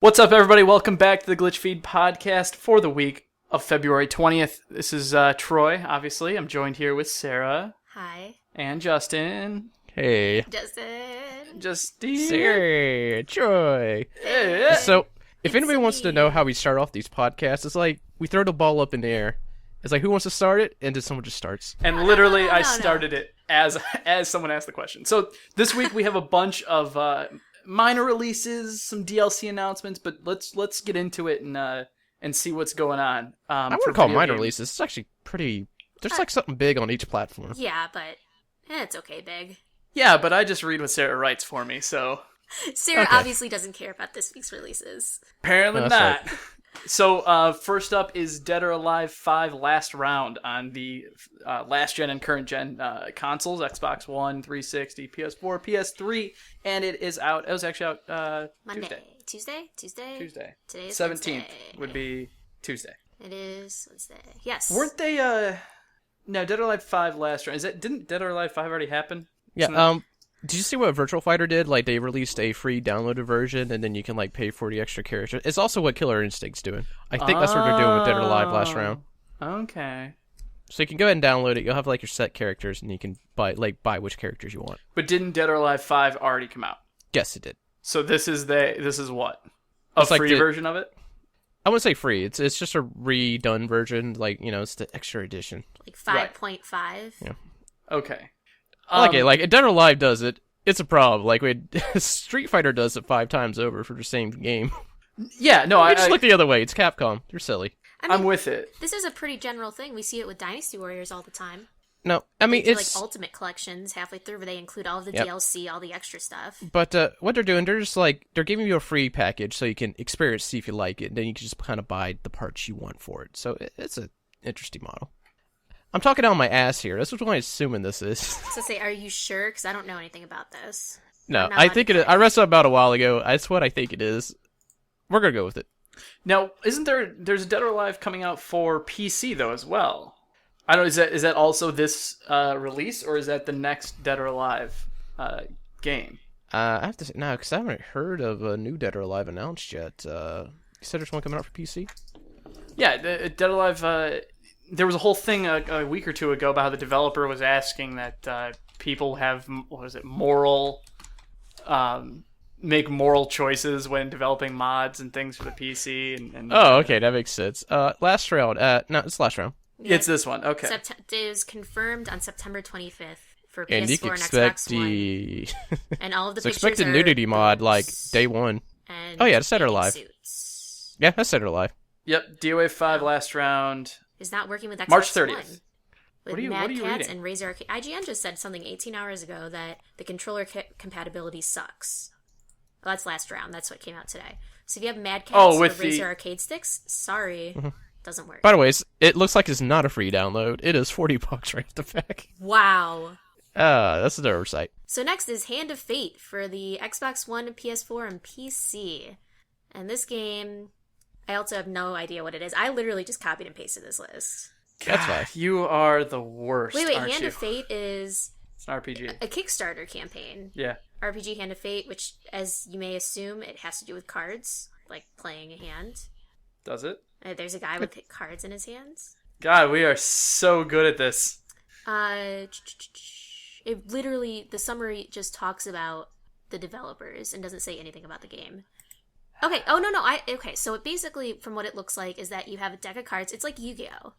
What's up, everybody? Welcome back to the GlitchFeed Podcast for the week of February 20th. This is Troy, obviously. I'm joined here with Sarah. Hi. And Justin. Hey. Justine. Sarah. Troy. Hey. So, if anybody wants to know how we start off these podcasts, it's like we throw the ball up in the air. It's like, who wants to start it? And then someone just starts. And literally, I started it as someone asked the question. So, this week we have a bunch of minor releases, some DLC announcements, but let's get into it and see what's going on. I wouldn't call minor releases. It's actually pretty... There's like something big on each platform. Yeah, but it's okay, big. Yeah, but I just read what Sarah writes for me, so... Sarah obviously doesn't care about this week's releases. Apparently not. Right. So, first up is Dead or Alive 5 Last Round on the last-gen and current-gen consoles, Xbox One, 360, PS4, PS3, and it is out. It was actually out Monday. Tuesday. Tuesday? Today is 17th Wednesday. would be Tuesday. It is Wednesday. Yes. Weren't they, no, Dead or Alive 5 Last Round. Didn't Dead or Alive 5 already happen? Yeah, did you see what Virtual Fighter did? Like, they released a free downloaded version, and then you can, like, pay for the extra characters. It's also what Killer Instinct's doing. I think that's what they're doing with Dead or Alive Last Round. Okay. So you can go ahead and download it. You'll have, like, your set characters, and you can buy which characters you want. But didn't Dead or Alive 5 already come out? Yes, it did. So this is what? A It's like free version of it? I wouldn't say free. It's just a redone version. Like, you know, it's the extra edition. Like 5.5? Yeah. Okay. I like it. Like, Dead or Alive does it. It's a problem. Like, Street Fighter does it 5 times over for the same game. Yeah, no, I just look the other way. It's Capcom. They're silly. I'm with it. This is a pretty general thing. We see it with Dynasty Warriors all the time. No, I mean, They do, it's... like Ultimate Collections halfway through where they include all of the Yep. DLC, all the extra stuff. But what they're doing, they're just like, they're giving you a free package so you can experience, see if you like it, and then you can just kind of buy the parts you want for it. So it's an interesting model. I'm talking out my ass here. That's what I'm assuming this is. So say, are you sure? Because I don't know anything about this. No, I'm not I allowed think to it is. play. I read something about it a while ago. That's what I think it is. We're going to go with it. Now, isn't there's Dead or Alive coming out for PC though as well? I don't know, is that also this release, or is that the next Dead or Alive game? I have to say, no, because I haven't heard of a new Dead or Alive announced yet. You said there's one coming out for PC? Yeah, Dead or Alive. There was a whole thing a week or two ago about how the developer was asking that people have make moral choices when developing mods and things for the PC. And Oh, okay, that makes sense. Last round. No, it's last round. Yeah. It's this one. Okay. It is confirmed on September 25th for PS4 And you can and expect Xbox the... One. And all of the So pictures expect a are nudity mod, like, boobs day one. and Oh, yeah, it's Dead or bathing Alive. suits. Yeah, that's Dead or Alive. Yep. DOA 5 last round. Is not working with Xbox March 30th. One. With What are you Mad Cats reading? and Razer Arcade. IGN just said something 18 hours ago that the controller compatibility sucks. Well, that's last round. That's what came out today. So if you have Mad Cats or with Razer the- Arcade sticks, sorry, doesn't work. By the way, it looks like it's not a free download. It is $40 right off the back. Wow. That's the oversight. So next is Hand of Fate for the Xbox One, PS4, and PC. And this game, I also have no idea what it is. I literally just copied and pasted this list. That's fine. You are the worst. Wait, aren't Hand you? of Fate is It's an RPG. a Kickstarter campaign. Yeah. RPG Hand of Fate, which, as you may assume, it has to do with cards, like playing a hand. Does it? There's a guy with cards in his hands. God, we are so good at this. It literally, the summary just talks about the developers and doesn't say anything about the game. Okay, okay, so it basically, from what it looks like, is that you have a deck of cards. It's like Yu-Gi-Oh!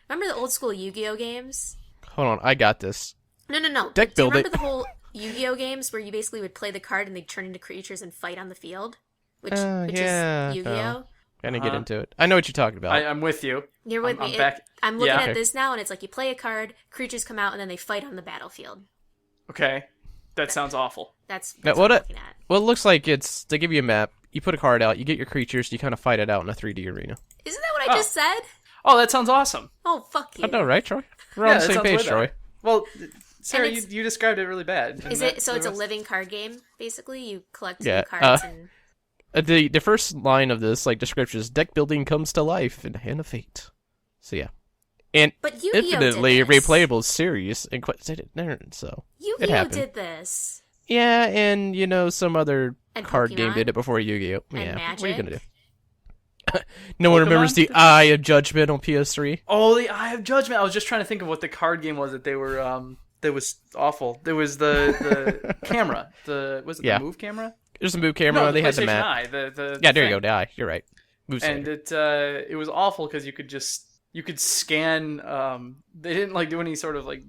Remember the old school Yu-Gi-Oh games? Hold on, I got this. No. Deck Do you building. remember the whole Yu-Gi-Oh games where you basically would play the card and they'd turn into creatures and fight on the field? Which yeah, is Yu-Gi-Oh! Gonna get into it. I know what you're talking about. I'm with you. You're with I'm me. back. I'm looking Yeah. at Okay. this now, and it's like you play a card, creatures come out, and then they fight on the battlefield. Okay. That sounds awful. That's Now, what I'm looking at. Well, it looks like they give you a map, you put a card out, you get your creatures, you kind of fight it out in a 3D arena. Isn't that what I just said? Oh, that sounds awesome. Oh, fuck you. I know, right, Troy? We're Yeah, on the that same sounds page, way Troy. better. Well, Sarah, it's- you described it really bad. Is it so? It's a living card game, basically. You collect Yeah, cards and The first line of this description is deck building comes to life in Hand of Fate. So yeah, and But Yu-Gi-Oh! infinitely did this. replayable series and so it Yu-Gi-Oh! happened. did this. Yeah, and some other And card Pokemon game did it before Yu-Gi-Oh. and Yeah, Magic. what are you gonna do? No one remembers the Eye of Judgment on PS3. Oh, the Eye of Judgment. I was just trying to think of what the card game was that they were that was awful. There was the camera. Was it the move camera? There's a move camera. No, they had the PlayStation map. Eye, the Yeah, there thing. you go. The Eye. You're right. Move And it was awful because you could scan. They didn't like do any sort of like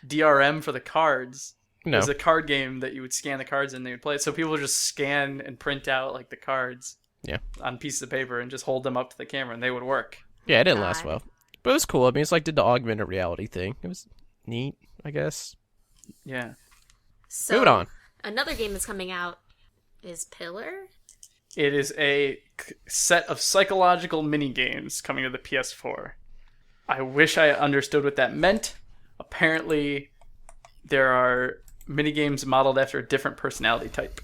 DRM for the cards. No. It was a card game that you would scan the cards and they would play it. So people would just scan and print out like the cards. Yeah. On pieces of paper and just hold them up to the camera and they would work. Yeah, it didn't last well, but it was cool. I mean, it's like did the augmented reality thing. It was neat, I guess. Yeah. So, moving on. Another game that's coming out is Pillar. It is a set of psychological mini games coming to the PS4. I wish I understood what that meant. Apparently, there are mini games modeled after a different personality type.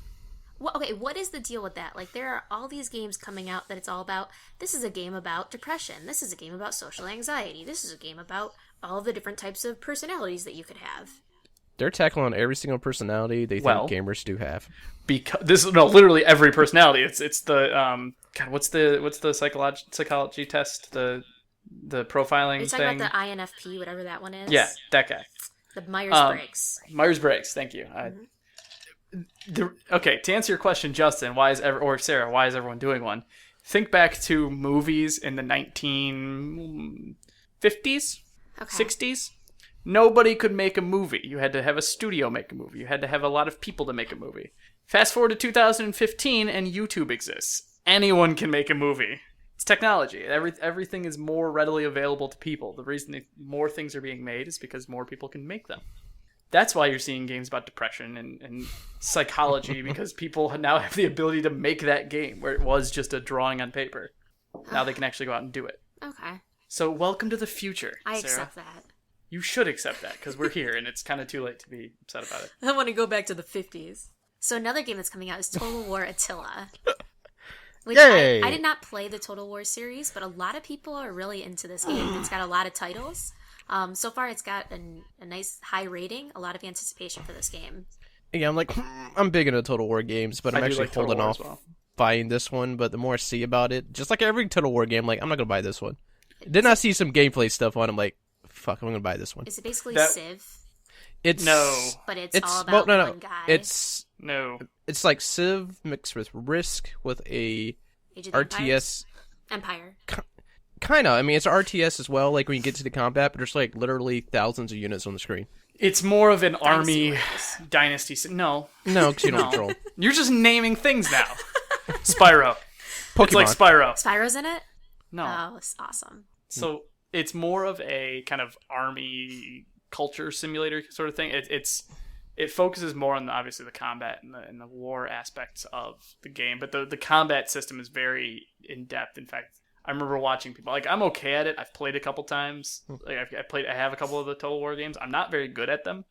Well, okay, what is the deal with that? Like, there are all these games coming out that it's all about, this is a game about depression, this is a game about social anxiety, this is a game about all of the different types of personalities that you could have. They're tackling on every single personality they think gamers do have. Because literally every personality. It's the God. What's the psychology test? The profiling Are you talking thing. about the INFP, whatever that one is? Yeah, that guy. The Myers-Briggs. Myers-Briggs. Thank you. Okay, to answer your question, Justin, or Sarah, why is everyone doing one? Think back to movies in the 1950s, 60s. Nobody could make a movie. You had to have a studio make a movie. You had to have a lot of people to make a movie. Fast forward to 2015 and YouTube exists. Anyone can make a movie. It's technology. Everything is more readily available to people. The reason more things are being made is because more people can make them. That's why you're seeing games about depression and psychology, because people now have the ability to make that game where it was just a drawing on paper. Now they can actually go out and do it. Okay. So welcome to the future, I Sarah. accept that. You should accept that, because we're here, and it's kind of too late to be upset about it. I want to go back to the 50s. So another game that's coming out is Total War Attila. Which Yay! I did not play the Total War series, but a lot of people are really into this game. It's got a lot of titles. So far, it's got a nice high rating, a lot of anticipation for this game. Yeah, I'm big into Total War games, but I'm I do actually like Total holding War off as well. buying this one. But the more I see about it, just like every Total War game, like I'm not gonna buy this one. Then I see some gameplay stuff on. I'm like, fuck, I'm gonna buy this one. Is it basically That- Civ? It's no. But it's all about one guy. It's like Civ mixed with Risk with a Age of the RTS. Empire. Kind of. I mean, it's RTS as well. Like when you get to the combat, but there's like literally thousands of units on the screen. It's more of an Dynasty army Warriors. dynasty. No, No, because you don't No. control. You're just naming things now. Spyro. Pokemon. It's like Spyro. Spyro's in it? No. Oh, it's awesome. So it's more of a kind of army culture simulator sort of thing. It focuses more on obviously the combat and the war aspects of the game, but the combat system is very in depth. In fact, I remember watching people like I'm okay at it. I've played a couple times. Like I have a couple of the Total War games. I'm not very good at them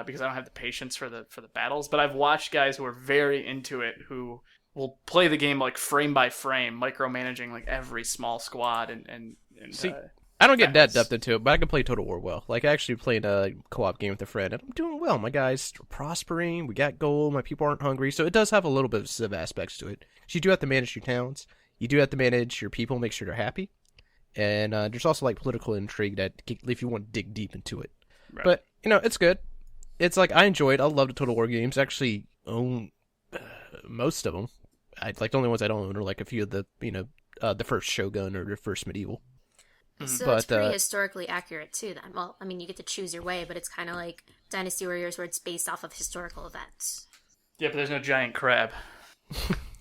because I don't have the patience for the battles. But I've watched guys who are very into it who will play the game like frame by frame, micromanaging like every small squad and See, I don't get that depth into it, but I can play Total War well. Like I actually played a co-op game with a friend, and I'm doing well. My guys are prospering. We got gold. My people aren't hungry, so it does have a little bit of Civ aspects to it. So you do have to manage your towns. You do have to manage your people, make sure they're happy. And there's also like political intrigue that if you want to dig deep into it. Right. But it's good. It's like I enjoy it. I love the Total War games. I actually own most of them. The only ones I don't own are like a few of the the first Shogun or the first Medieval. So it's pretty historically accurate too then. Well, I mean, you get to choose your way, but it's kind of like Dynasty Warriors where it's based off of historical events. Yeah, but there's no giant crab.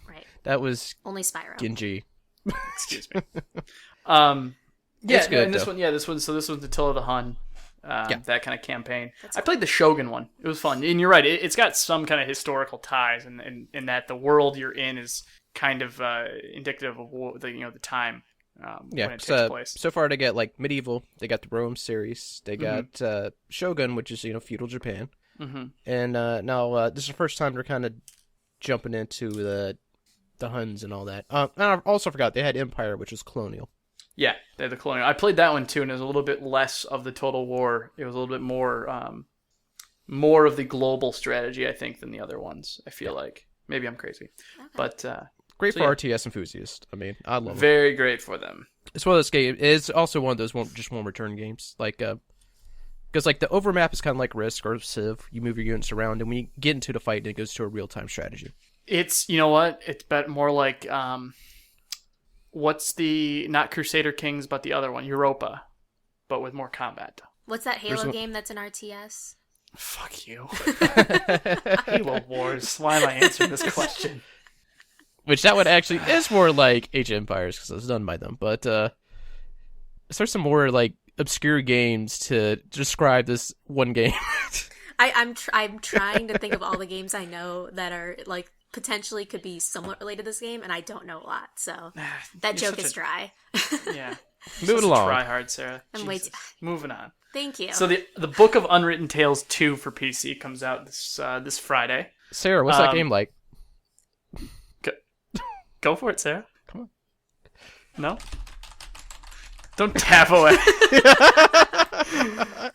Right. That was only Spyro. Genji. Excuse me. Yeah, it's good, and this one, this one's Attila the Hun. That kind of campaign. That's I played the Shogun one. It was fun. And you're right, it's got some kind of historical ties in that the world you're in is kind of indicative of the time when it takes place. So far they got like Medieval, they got the Rome series, they got Shogun, which is feudal Japan. Mm-hmm. And now this is the first time they're kind of jumping into the Huns and all that. And I also forgot they had Empire, which was colonial. Yeah, they had the colonial. I played that one too, and it was a little bit less of the Total War. It was a little bit more of the global strategy, I think, than the other ones. I feel like Maybe I'm crazy. Okay. But Great So, for yeah. RTS enthusiasts. I mean, I love it. very great for them. It's one of those games. It's also one of those one return games. Like, because like the overmap is kind of like Risk or Civ. You move your units around, and when you get into the fight, it goes to a real time strategy. It's, you know what? It's more like, what's the, not Crusader Kings, but the other one, Europa, but with more combat. What's that Halo There's game that's an RTS? Fuck you. Halo Wars. Why am I answering this question? Which that one actually is more like Age of Empires because it was done by them. But there's some more like obscure games to describe this one game. I'm trying to think of all the games I know that are like potentially could be somewhat related to this game, and I don't know a lot. So that You're joke such is dry. Yeah. Moving along. Try hard, Sarah. I'm way Jesus. Moving on. Thank you. So the Book of Unwritten Tales 2 for PC comes out this Friday. Sarah, what's that game like? Go for it, Sarah. Come on. No? Don't tap away.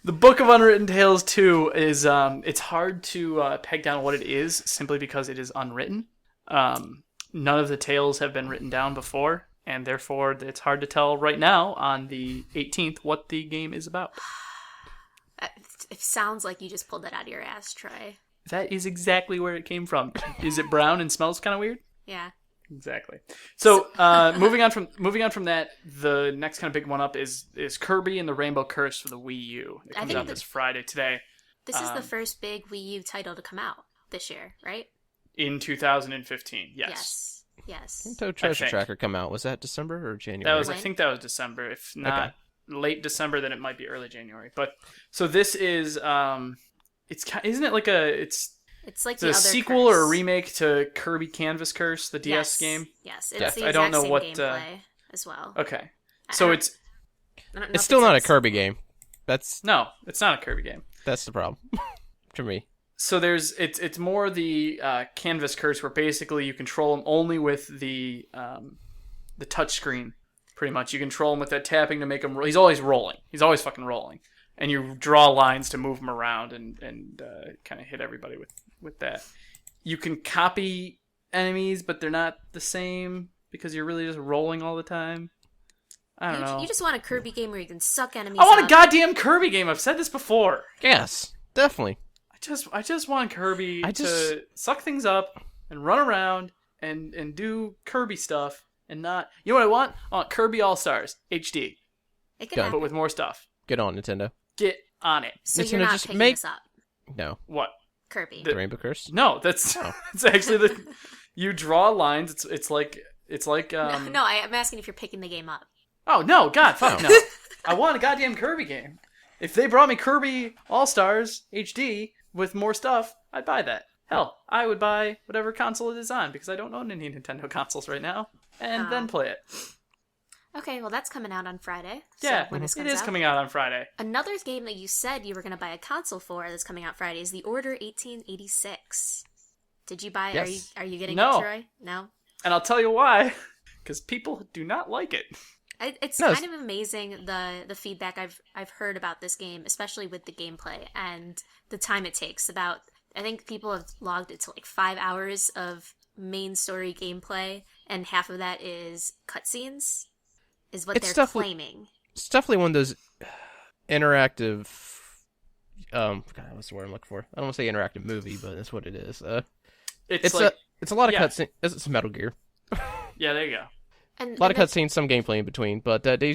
The Book of Unwritten Tales 2 is it's hard to peg down what it is simply because it is unwritten. None of the tales have been written down before, and therefore it's hard to tell right now on the 18th what the game is about. It sounds like you just pulled that out of your ass, Troy. That is exactly where it came from. Is it brown and smells kind of weird? Yeah. Exactly. So, moving on from that, the next kind of big one up is Kirby and the Rainbow Curse for the Wii U. It comes out this Friday today. This is the first big Wii U title to come out this year, right? In 2015, yes. Yes. When did Treasure Tracker come out? Was that December or January? I think that was December. If not late December, then it might be early January. But so this is isn't it like it's like the the other sequel curse. or a remake to Kirby Canvas Curse, the DS Yes. game? Yes, Yeah. it's the I exact don't know same what, gameplay as well. Okay. I So don't- it's I don't know It's if still not a like- Kirby game. That's no, it's not a Kirby game. the problem to me. So it's more the Canvas Curse where basically you control him only with the touch screen. Pretty much, you control him with that tapping to make him. He's always rolling. He's always fucking rolling, and you draw lines to move him around and kind of hit everybody with that. You can copy enemies, but they're not the same because you're really just rolling all the time. I don't know. You just want a Kirby game where you can suck enemies I want a up. goddamn Kirby game. I've said this before. Yes, definitely. I just want Kirby I to just- suck things up and run around and do Kirby stuff and not. You know what I want? I want Kirby All Stars HD, It could Done. but happen. with more stuff. Get on, Nintendo. Get on it. So Nintendo, you're not just picking make- this up, No, What? Kirby. The- the Rainbow Curse. No, that's Oh. it's actually you draw lines. It's like no, I'm asking if you're picking the game up. Oh no, God, fuck no! I want a goddamn Kirby game. If they brought me Kirby All Stars HD with more stuff, I'd buy that. Hell, I would buy whatever console it is on because I don't own any Nintendo consoles right now, and then play it. Okay, well that's coming out on Friday. Yeah, so when this it comes is out. coming out on Friday. Another game that you said you were going to buy a console for that's coming out Friday is The Order 1886. Did you buy? Yes. Are you getting No. it, Troy? No. And I'll tell you why. Because people do not like it. It's No, kind of amazing the feedback I've heard about this game, especially with the gameplay and the time it takes. I think people have logged it to like 5 hours of main story gameplay, and half of that is cutscenes, is what It's they're definitely- claiming. It's definitely one of those interactive. God, what's the word I'm looking for? I don't want to say interactive movie, but that's what it is. It's like, it's a lot of yeah. cutscenes. It's Metal Gear. yeah, there you go. And A lot of and cutscenes, some gameplay in between, but they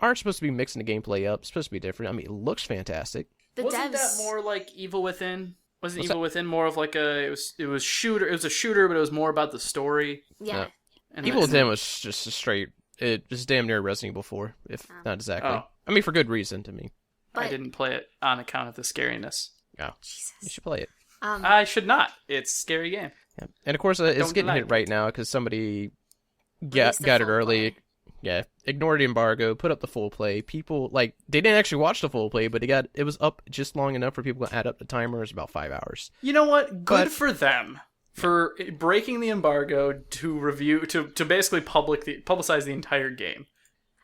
aren't supposed to be mixing the gameplay up. It's supposed to be different. I mean, it looks fantastic. the Wasn't devs, that more like Evil Within? Wasn't What's Evil Within more of like it was shooter? It was a shooter, but it was more about the story. yeah. And Evil then- Within was just a straight. It was damn near Resident Evil 4, if not exactly. Oh. I mean, for good reason to me. I But- didn't play it on account of the scariness. Yeah, Jesus. you should play it. I should not. It's a scary game. Yeah. And of course, it's Don't getting like hit right now because somebody Release the got it full early. play. Yeah, ignored the embargo, put up the full play. People they didn't actually watch the full play, but it was up just long enough for people to add up the timer. It was about 5 hours. You know what? Good But- for them for breaking the embargo to basically publicize the entire game.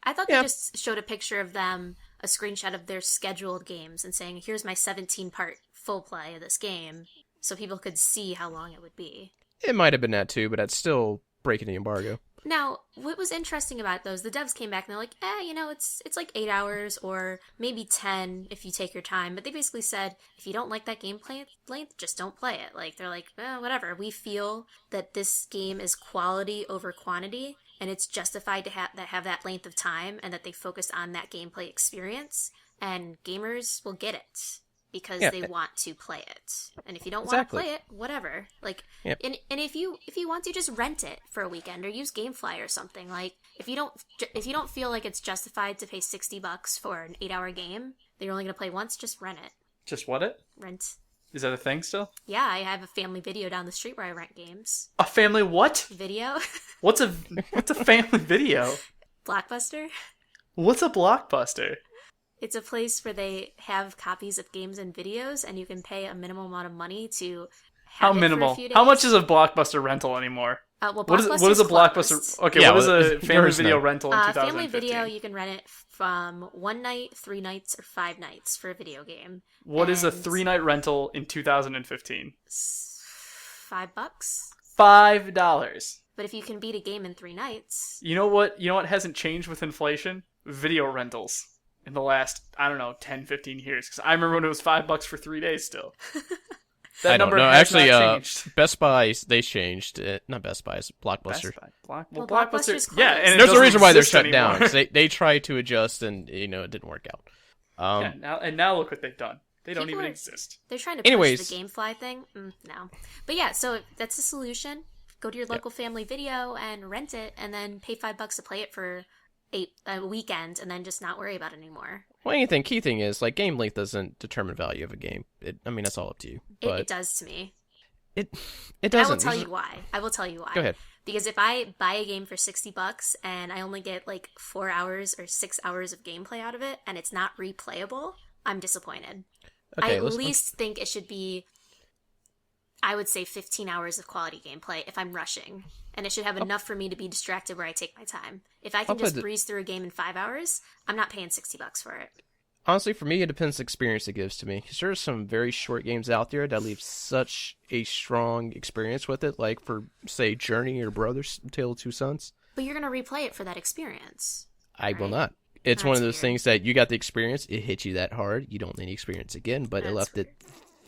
I thought Yeah. they just showed a picture of them, a screenshot of their scheduled games, and saying, "Here's my 17-part full play of this game," so people could see how long it would be. It might have been that too, but that's still breaking the embargo. Now, what was interesting about those, the devs came back and they're like, it's like 8 hours or maybe 10 if you take your time. But they basically said, if you don't like that gameplay length, just don't play it. Like, they're like, whatever. We feel that this game is quality over quantity, and it's justified to have that length of time, and that they focus on that gameplay experience. And gamers will get it because they want to play it. And if you don't want to play it, whatever. Like, and if you want to, just rent it for a weekend or use GameFly or something. Like, if you don't feel like it's justified to pay $60 for an 8-hour game that you're only going to play once, just rent it. Just what it? Rent. Is that a thing still? Yeah, I have a family video down the street where I rent games. A family what? Video? What's a family video? Blockbuster? What's a Blockbuster? It's a place where they have copies of games and videos, and you can pay a minimum amount of money to have it minimal? for a few days. How much is a Blockbuster rental anymore? What is a Blockbuster? Okay, Yeah, what is a family video now. rental in 2015? Family video, you can rent it from 1 night, 3 nights, or 5 nights for a video game. What is a 3-night rental in 2015? $5. $5. But if you can beat a game in 3 nights, You know what hasn't changed with inflation? Video rentals. In the last, 10, 15 years. Because I remember when it was $5 for 3 days still. That I don't number know. has Actually, not changed. Best Buy, they changed it. Not Best Buy, it's Blockbuster. Best Buy. Well, Blockbuster. Blockbuster's Yeah, closed. and it There's a doesn't reason why they're exist shut anymore. down. 'Cause they tried to adjust and, it didn't work out. Now look what they've done. They don't People even are- exist. they're trying to push Anyways. the GameFly thing. No. But yeah, so that's the solution. Go to your local family video and rent it, and then pay $5 to play it for a weekend, and then just not worry about it anymore. Well, key thing is, like, game length doesn't determine value of a game. That's all up to you. But It does to me. it I doesn't. will tell you why. Go ahead. Because if I buy a game for $60 and I only get like 4 hours or 6 hours of gameplay out of it, and it's not replayable, I'm disappointed. Okay, I at least think it should be, I would say, 15 hours of quality gameplay if I'm rushing. And it should have enough for me to be distracted where I take my time. If I can just breeze through a game in 5 hours, I'm not paying $60 for it. Honestly, for me, it depends on the experience it gives to me. Because there are some very short games out there that leave such a strong experience with it. Like for, say, Journey or Brothers, Tale of Two Sons. But you're going to replay it for that experience. I will Right. not. It's one of That's those weird. things that you got the experience, it hit you that hard, you don't need the experience again, but it That's left it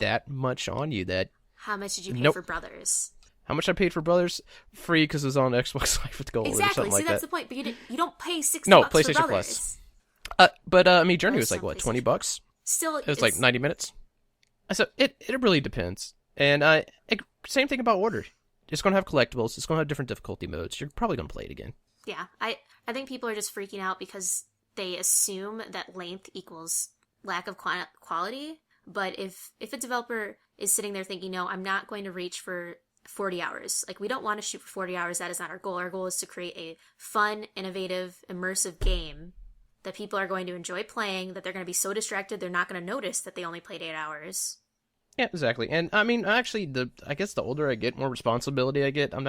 that much on you that... How much did you pay Nope. for Brothers? How much I paid for Brothers? Free because it was on Xbox Live with Gold or Exactly. something See, like that's that. the point. But you don't pay $60 No, for PlayStation Brothers. Plus. Journey Or was like, some what, PlayStation. $20? Still, It was like 90 minutes. So it really depends. And same thing about Order. It's going to have collectibles. It's going to have different difficulty modes. You're probably going to play it again. Yeah, I think people are just freaking out because they assume that length equals lack of quality. But if a developer is sitting there thinking, no, I'm not going to reach for 40 hours. Like, we don't want to shoot for 40 hours. That is not our goal. Our goal is to create a fun, innovative, immersive game that people are going to enjoy playing, that they're going to be so distracted they're not going to notice that they only played 8 hours. Yeah, exactly. And actually, I guess the older I get, more responsibility I get. I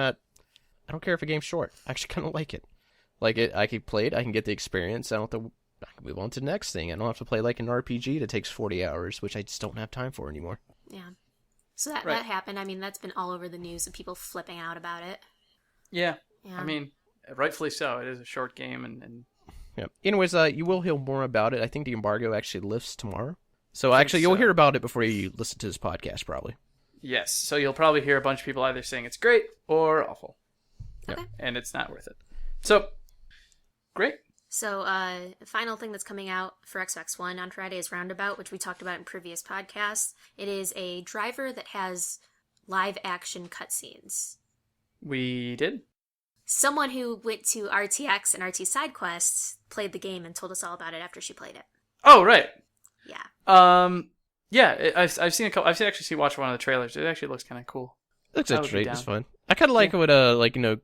don't care if a game's short. I actually kind of like it. I can play it. I can get the experience. I can move on to the next thing. I don't have to play like an RPG that takes 40 hours, which I just don't have time for anymore. Yeah. So that Right. happened. I mean, that's been all over the news of people flipping out about it. Yeah. Yeah. I mean, rightfully so. It is a short game, and Yeah. Anyways, you will hear more about it. I think the embargo actually lifts tomorrow. So think actually, you'll so. hear about it before you listen to this podcast, probably. yes. So you'll probably hear a bunch of people either saying it's great or awful. Okay. And it's not worth it. So, great. So, final thing that's coming out for Xbox One on Friday is Roundabout, which we talked about in previous podcasts. It is a driver that has live action cutscenes. We did. Someone who went to RTX and RT Side Quests played the game and told us all about it after she played it. Oh, right. Yeah. Yeah, I've seen a couple. Watched one of the trailers. It actually looks kind of cool. It looks I would be interesting. down. It's fun. I kind of like what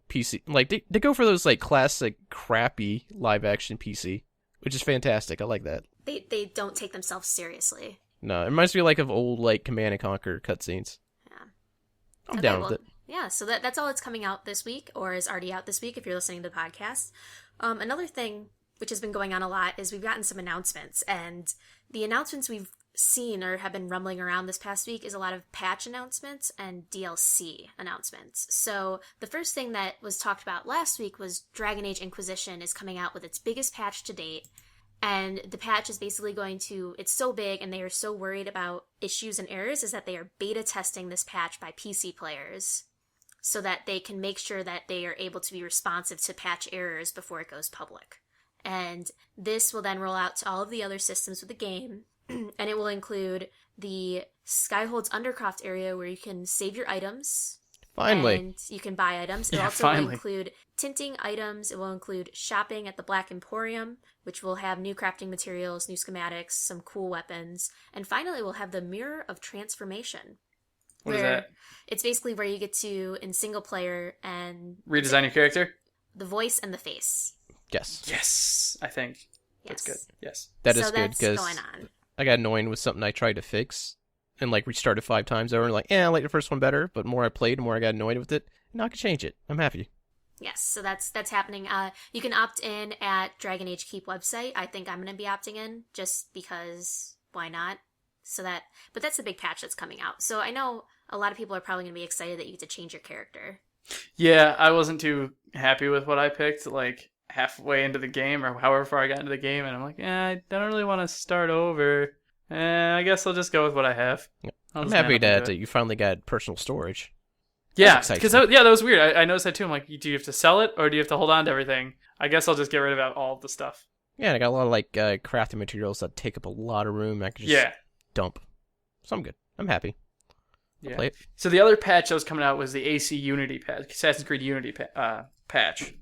PC they go for those like classic crappy live action PC, which is fantastic. I like that. They don't take themselves seriously. No, it reminds me like of old like Command and Conquer cutscenes. Yeah. I'm Okay, down well, with it. Yeah, so that's all that's coming out this week, or is already out this week if you're listening to the podcast. Another thing which has been going on a lot is we've gotten some announcements, and the announcements we've seen or have been rumbling around this past week is a lot of patch announcements and DLC announcements. So the first thing that was talked about last week was Dragon Age Inquisition is coming out with its biggest patch to date. And the patch is basically it's so big and they are so worried about issues and errors is that they are beta testing this patch by PC players so that they can make sure that they are able to be responsive to patch errors before it goes public. And this will then roll out to all of the other systems of the game, and it will include the Skyhold's Undercroft area where you can save your items. Finally. And you can buy items. It also will include tinting items. It will include shopping at the Black Emporium, which will have new crafting materials, new schematics, some cool weapons. And finally, we'll have the Mirror of Transformation. What is that? It's basically where you get to, in single player, and redesign your character? The voice and the face. Yes, I think. That's good. Yes. That is good, because going on. I got annoyed with something I tried to fix and like restarted 5 times over and like, I like the first one better, but the more I played, the more I got annoyed with it. Now I can change it. I'm happy. Yes, so that's happening. You can opt in at Dragon Age Keep website. I think I'm going to be opting in just because why not? But that's the big patch that's coming out. So I know a lot of people are probably going to be excited that you get to change your character. Yeah, I wasn't too happy with what I picked, like halfway into the game or however far I got into the game, and I'm like, I don't really want to start over. I guess I'll just go with what I have. I'm happy that you finally got personal storage. Yeah, because that was weird. I noticed that too. I'm like, do you have to sell it or do you have to hold on to everything? I guess I'll just get rid of all of the stuff. Yeah, and I got a lot of like crafting materials that take up a lot of room. I can just dump. So I'm good. I'm happy. I'll play it. So the other patch that was coming out was the AC Unity patch, Assassin's Creed Unity patch.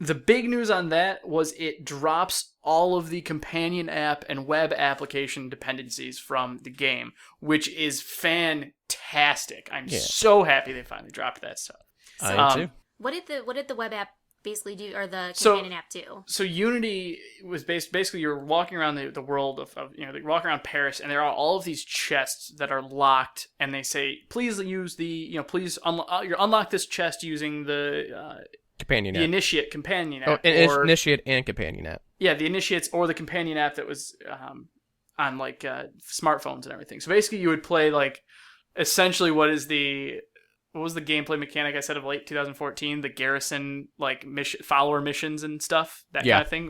The big news on that was it drops all of the companion app and web application dependencies from the game, which is fantastic. I'm so happy they finally dropped that stuff. So, I am too. What did the web app basically do, or the companion app do? So Unity was basically you're walking around the world of you're walking around Paris, and there are all of these chests that are locked, and they say please use the unlock this chest using the companion app. The Initiate companion app. Initiate and companion app. Yeah, the Initiates or the companion app that was on like smartphones and everything. So basically you would play like essentially what was the gameplay mechanic I said of late 2014, the garrison like follower missions and stuff, that kind of thing.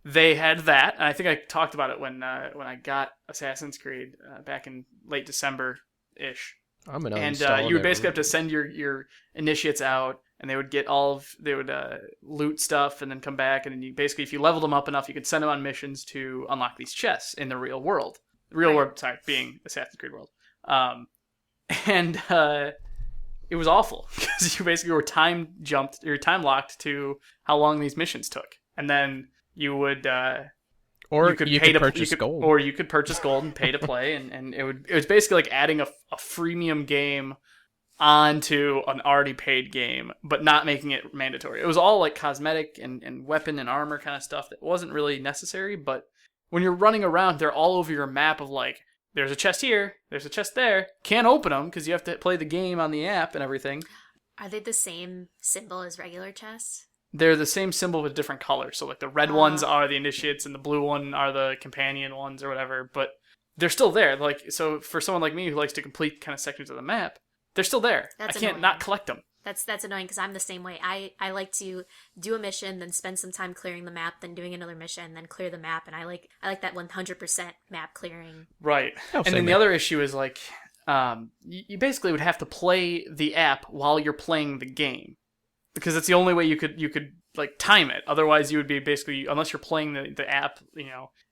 They had that, and I think I talked about it when I got Assassin's Creed back in late December-ish. And you would basically have to send your initiates out, and they would loot stuff and then come back, and then you basically, if you leveled them up enough, you could send them on missions to unlock these chests in the real world. Being Assassin's Creed world. It was awful because you basically were time locked to how long these missions took, and then you would you could purchase gold, or you could purchase gold and pay to play, and it was basically like adding a freemium game onto an already paid game, but not making it mandatory. It was all like cosmetic and weapon and armor kind of stuff that wasn't really necessary, but when you're running around, they're all over your map of like, there's a chest here, there's a chest there. Can't open them because you have to play the game on the app and everything. Are they the same symbol as regular chests? They're the same symbol with different colors. So like the red ones are the initiates and the blue one are the companion ones or whatever, but they're still there. Like, so for someone like me who likes to complete kind of sections of the map, they're still there. I can't not collect them. That's annoying because I'm the same way. I like to do a mission, then spend some time clearing the map, then doing another mission, then clear the map, and I like that 100% map clearing. Right. And then the other issue is like, you basically would have to play the app while you're playing the game, because it's the only way you could like time it. Otherwise, you would be basically, unless you're playing the app,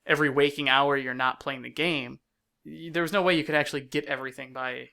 every waking hour you're not playing the game. There was no way you could actually get everything by,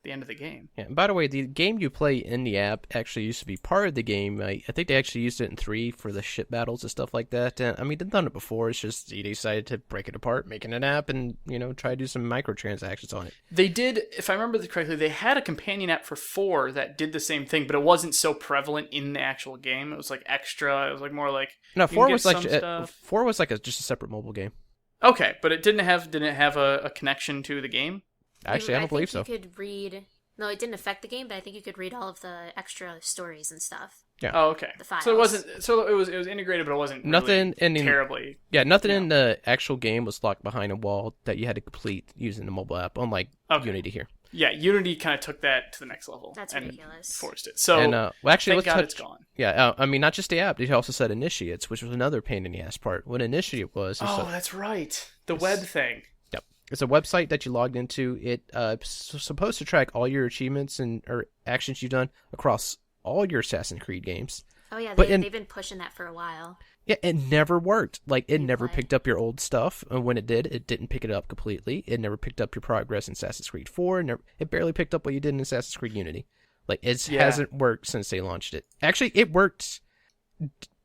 the end of the game. Yeah, and by the way, the game you play in the app actually used to be part of the game. I think they actually used it in 3 for the ship battles and stuff like that. I mean, they've done it before. It's just they decided to break it apart, make it an app, and, try to do some microtransactions on it. They did, if I remember correctly, they had a companion app for 4 that did the same thing, but it wasn't so prevalent in the actual game. It was like extra. It was like more like... No, 4 was like just a separate mobile game. Okay, but it didn't have a connection to the game? Actually, I don't believe so. You could read... No, it didn't affect the game, but I think you could read all of the extra stories and stuff. Yeah. Oh, okay. The files. So it wasn't. So it was integrated, but it wasn't Nothing really terribly. Yeah, nothing in the actual game was locked behind a wall that you had to complete using the mobile app, unlike Unity here. Yeah, Unity kind of took that to the next level. That's and ridiculous. Forced it. So And well, actually, thank let's God touch. it's gone. Yeah, I mean, not just the app. They also said initiates, which was another pain in the ass part. What initiate was? That's right. The web thing. Yep. It's a website that you logged into. It's supposed to track all your achievements or actions you've done across all your Assassin's Creed games. Oh yeah, But they've been pushing that for a while. Yeah, it never worked. Like, it never play. picked up your old stuff. And when it did, it didn't pick it up completely. It never picked up your progress in Assassin's Creed 4. It barely picked up what you did in Assassin's Creed Unity. Like, it hasn't worked since they launched it. Actually, it worked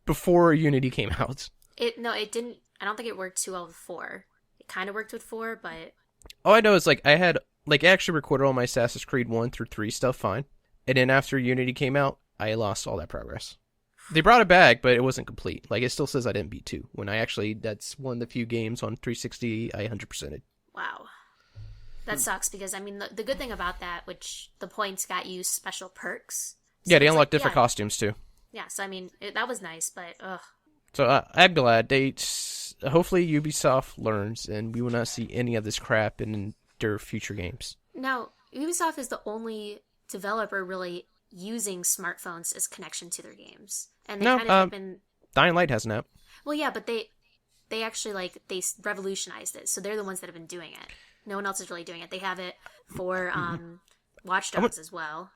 before Unity came out. It didn't. I don't think it worked too well with 4. It kind of worked with 4, but All I know is, like, I actually recorded all my Assassin's Creed 1 through 3 stuff fine. And then after Unity came out, I lost all that progress. They brought it back, but it wasn't complete. Like, it still says I didn't beat 2. When that's one of the few games on 360 I 100%ed. wow. That sucks because, I mean, the good thing about that, which the points got you special perks. So Yeah, they it's unlock like, different costumes, too. Yeah, so I mean, that was nice, but ugh. So I'm glad hopefully Ubisoft learns and we will not see any of this crap in their future games. Now, Ubisoft is the only developer really using smartphones as connection to their games. And they kind of have been... Dying Light has an app. Well, yeah, but they actually, they revolutionized it, so they're the ones that have been doing it. No one else is really doing it. They have it for Watch Dogs as well.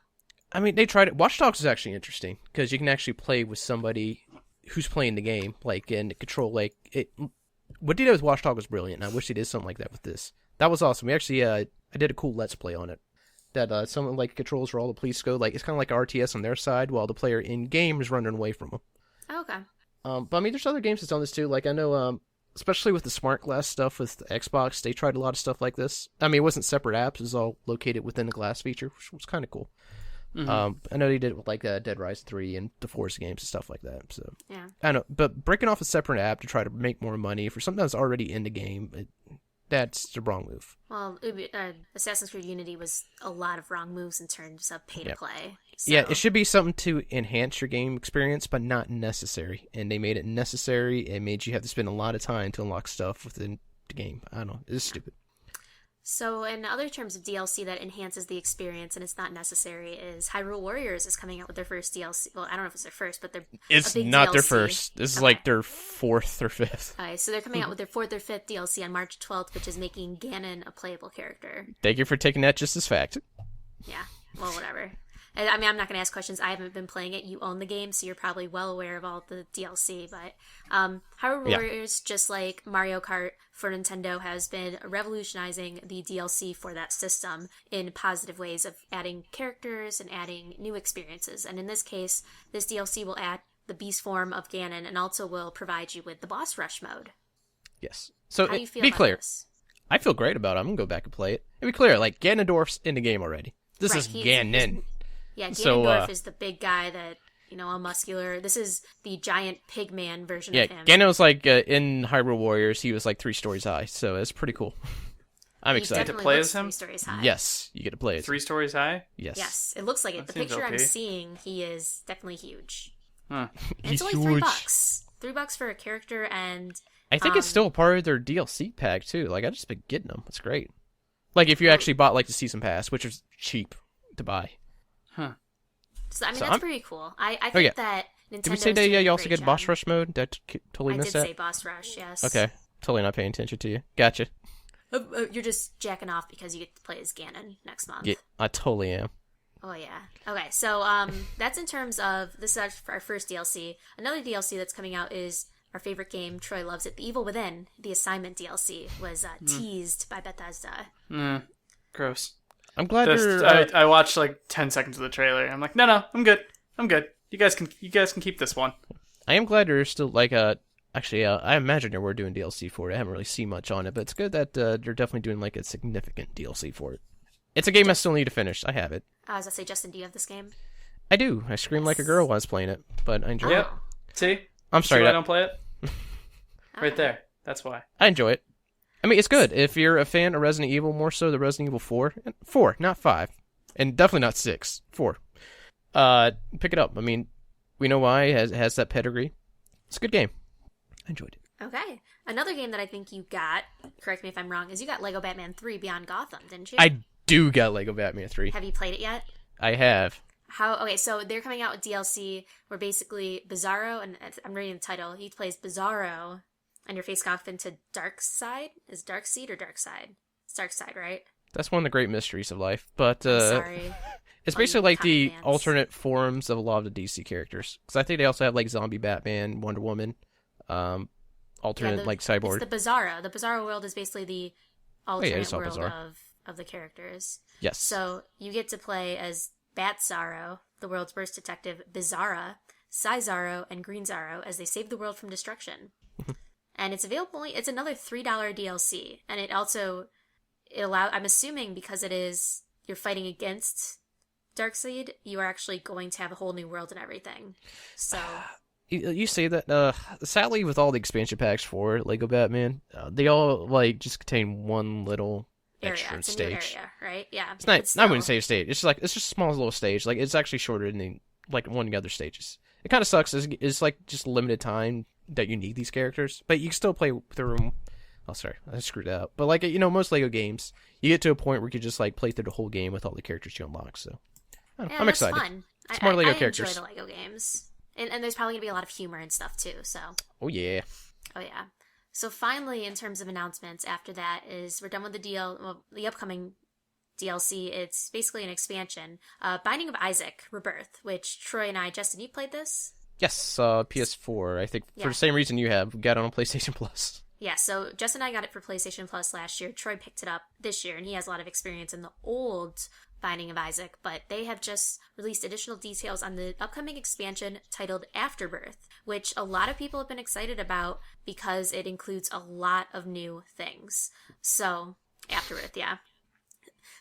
I mean, they tried it. Watch Dogs is actually interesting because you can actually play with somebody who's playing the game, like, and control, like, it. What they did with Watch Dogs was brilliant. I wish they did something like that with this. That was awesome. We actually, I did a cool Let's Play on it. That someone, like, controls where all the police go. Like, it's kind of like RTS on their side while the player in-game is running away from them. Oh, okay. But, I mean, there's other games that's done this, too. Like, I know, especially with the smart glass stuff with the Xbox, they tried a lot of stuff like this. I mean, it wasn't separate apps. It was all located within the glass feature, which was kind of cool. Mm-hmm. I know they did it with, like, Dead Rise 3 and the Forza games and stuff like that. So Yeah. I know, but breaking off a separate app to try to make more money for something that's already in the game, that's the wrong move. Well, Assassin's Creed Unity was a lot of wrong moves in terms of pay-to-play. So. Yeah, it should be something to enhance your game experience, but not necessary. And they made it necessary. It made you have to spend a lot of time to unlock stuff within the game. I don't know. It's stupid. So, in other terms of DLC that enhances the experience and it's not necessary is Hyrule Warriors is coming out with their first DLC. Well, I don't know if it's their first, but It's a big not DLC. their first. This is like their 4th or 5th. Okay, so they're coming out with their 4th or 5th DLC on March 12th, which is making Ganon a playable character. Thank you for taking that just as fact. Yeah, well, whatever. I mean, I'm not going to ask questions. I haven't been playing it. You own the game, so you're probably well aware of all the DLC. But Hyrule Warriors, just like Mario Kart for Nintendo, has been revolutionizing the DLC for that system in positive ways of adding characters and adding new experiences. And in this case, this DLC will add the beast form of Ganon and also will provide you with the boss rush mode. Yes. So, How do you feel be about clear. this? I feel great about it. I'm going to go back and play it. And be clear, like, Ganondorf's in the game already. This Right, is he's- Ganon. Yeah, So, Ganondorf is the big guy that, all muscular. This is the giant pig man version Yeah, of him. Ganon was like, in Hyrule Warriors, he was like 3 stories high. So, it's pretty cool. I'm He excited. definitely play looks as him? 3 stories high. Yes, you get to play it. 3 stories high? Yes. Yes, it looks like it. That The seems picture I'm OP. seeing, he is definitely huge. Huh. And it's only $3. $3 for a character, and I think it's still a part of their DLC pack, too. Like, I've just been getting them. It's great. Like, if you actually bought, like, the Season Pass, which is cheap to buy. Huh. so, I mean, So that's I'm- pretty cool. I think yeah. that Nintendo. Did we say that you also get Boss Rush mode? That totally I missed did that? say boss rush. Yes. Okay. Totally not paying attention to you. Gotcha. You're just jacking off because you get to play as Ganon next month. Yeah, I totally am. Oh yeah. Okay, so that's in terms of this is our first DLC. Another DLC that's coming out is our favorite game. Troy loves it. The Evil Within, the Assignment DLC, was teased by Bethesda. Gross. I'm glad you're... I watched like 10 seconds of the trailer. I'm like, no, I'm good. You guys can keep this one. I am glad there's still, like, actually, I imagine they were doing DLC for it. I haven't really seen much on it, but it's good that they're definitely doing, like, a significant DLC for it. It's a game I still need to finish. I have it. I was gonna say, Justin, do you have this game? I do. I screamed like a girl while I was playing it, but I enjoy it. Yep. See? I'm sorry. See why I don't play it? Right Okay. there. That's why. I enjoy it. I mean, it's good. If you're a fan of Resident Evil, more so the Resident Evil 4. 4, not 5. And definitely not 6. 4. Pick it up. I mean, We know why it has that pedigree. It's a good game. I enjoyed it. Okay. Another game that I think you got, correct me if I'm wrong, is you got Lego Batman 3 Beyond Gotham, didn't you? I do got Lego Batman 3. Have you played it yet? I have. Okay, so they're coming out with DLC where basically Bizarro, and I'm reading the title, he plays Bizarro, and your face off into Darkseid? Is Darkseid or Darkseid? It's Darkseid, right? That's one of the great mysteries of life. But Sorry. it's basically like the fans. alternate forms of a lot of the DC characters. Because I think they also have like Zombie Batman, Wonder Woman, alternate like Cyborg. It's the Bizarro. The Bizarro world is basically the alternate world Bizarre. of the characters. Yes. So you get to play as Bat-Zarro, the world's worst detective, Bizarra, Psy-Zarro, and Green Zarro as they save the world from destruction. And it's available. It's another $3 DLC, and I'm assuming because you're fighting against Darkseid, you are actually going to have a whole new world and everything. So you say that. Sadly, with all the expansion packs for Lego Batman, they all like just contain one little extra it's a stage. new area, right? Yeah, It's not. I wouldn't say a stage. It's just a small little stage. Like it's actually shorter than like one of the other stages. It kind of sucks. It's like just limited time that you need these characters, but you can still play through them. Oh, sorry, I screwed that up. But like most Lego games, you get to a point where you can just like play through the whole game with all the characters you unlock. So I'm excited. Fun. It's more Lego I characters. enjoy the Lego games, and there's probably gonna be a lot of humor and stuff too. So. Oh yeah. Oh yeah. So finally, in terms of announcements, after that is we're done with the upcoming DLC. It's basically an expansion, Binding of Isaac Rebirth, which Troy and I, Justin, you played this? Yes, PS4. I think for the same reason you have, got it on PlayStation Plus. Yeah, so Justin and I got it for PlayStation Plus last year. Troy picked it up this year, and he has a lot of experience in the old Binding of Isaac, but they have just released additional details on the upcoming expansion titled Afterbirth, which a lot of people have been excited about because it includes a lot of new things. So, Afterbirth, yeah.